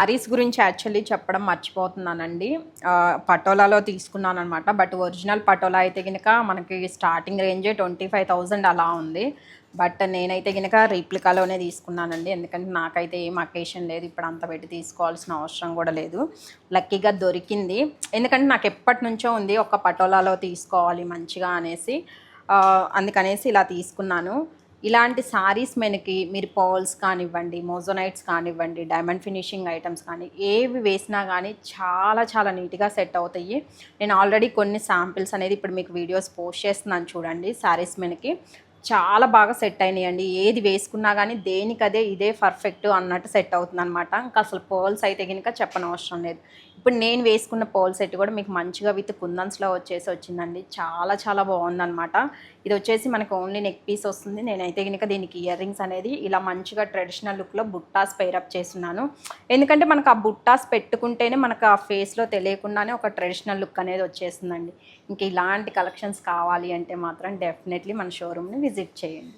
సారీస్ గురించి యాక్చువల్లీ చెప్పడం మర్చిపోతున్నానండి. పటోలాలో తీసుకున్నాననమాట. But original patola అయితే గనుక మనకి స్టార్టింగ్ రేంజే 25,000 అలా ఉంది. బట్ నేనైతే గనుక రీప్లికాలోనే తీసుకున్నానండి. ఎందుకంటే నాకైతే ఏం అకేషన్ లేదు. ఇప్పుడు అంత పెట్టి తీసుకోవాల్సిన అవసరం కూడా లేదు. లక్కీగా దొరికింది. ఎందుకంటే నాకు ఎప్పటినుంచో ఉంది ఒక పటోలాలో తీసుకోవాలి మంచిగా అనేసి. అందుకనేసి ఇలా తీసుకున్నాను. ఇలాంటి సారీస్ మనకి మీరు పర్ల్స్ కానివ్వండి, మోజోనైట్స్ కానివ్వండి, డైమండ్ ఫినిషింగ్ ఐటమ్స్ కానీ ఏవి వేసినా కానీ చాలా చాలా నీట్గా సెట్ అవుతాయి. నేను ఆల్రెడీ కొన్ని శాంపిల్స్ అనేది ఇప్పుడు మీకు వీడియోస్ పోస్ట్ చేస్తున్నాను చూడండి. సారీస్ మనకి చాలా బాగా సెట్ అయినాయండి. ఏది వేసుకున్నా కానీ దేనికదే ఇదే పర్ఫెక్ట్ అన్నట్టు సెట్ అవుతుంది అనమాట. ఇంకా అసలు పర్ల్స్ అయితే కనుక చెప్పనవసరం లేదు. ఇప్పుడు నేను వేసుకున్న పర్ల్ సెట్ కూడా మీకు మంచిగా విత్ కుందన్స్లో వచ్చిందండి. చాలా చాలా బాగుందనమాట. ఇది వచ్చేసి మనకు ఓన్లీ నెక్ పీస్ వస్తుంది. నేనైతే కనుక దీనికి ఇయర్ రింగ్స్ అనేది ఇలా మంచిగా ట్రెడిషనల్ లుక్లో బుట్టాస్ పెయిరప్ చేస్తున్నాను. ఎందుకంటే మనకు ఆ బుట్టాస్ పెట్టుకుంటేనే మనకు ఆ ఫేస్లో తెలియకుండానే ఒక ట్రెడిషనల్ లుక్ అనేది వచ్చేస్తుందండి. ఇంక ఇలాంటి కలెక్షన్స్ కావాలి అంటే మాత్రం డెఫినెట్లీ మన షోరూమ్ని విజిట్ చేయండి.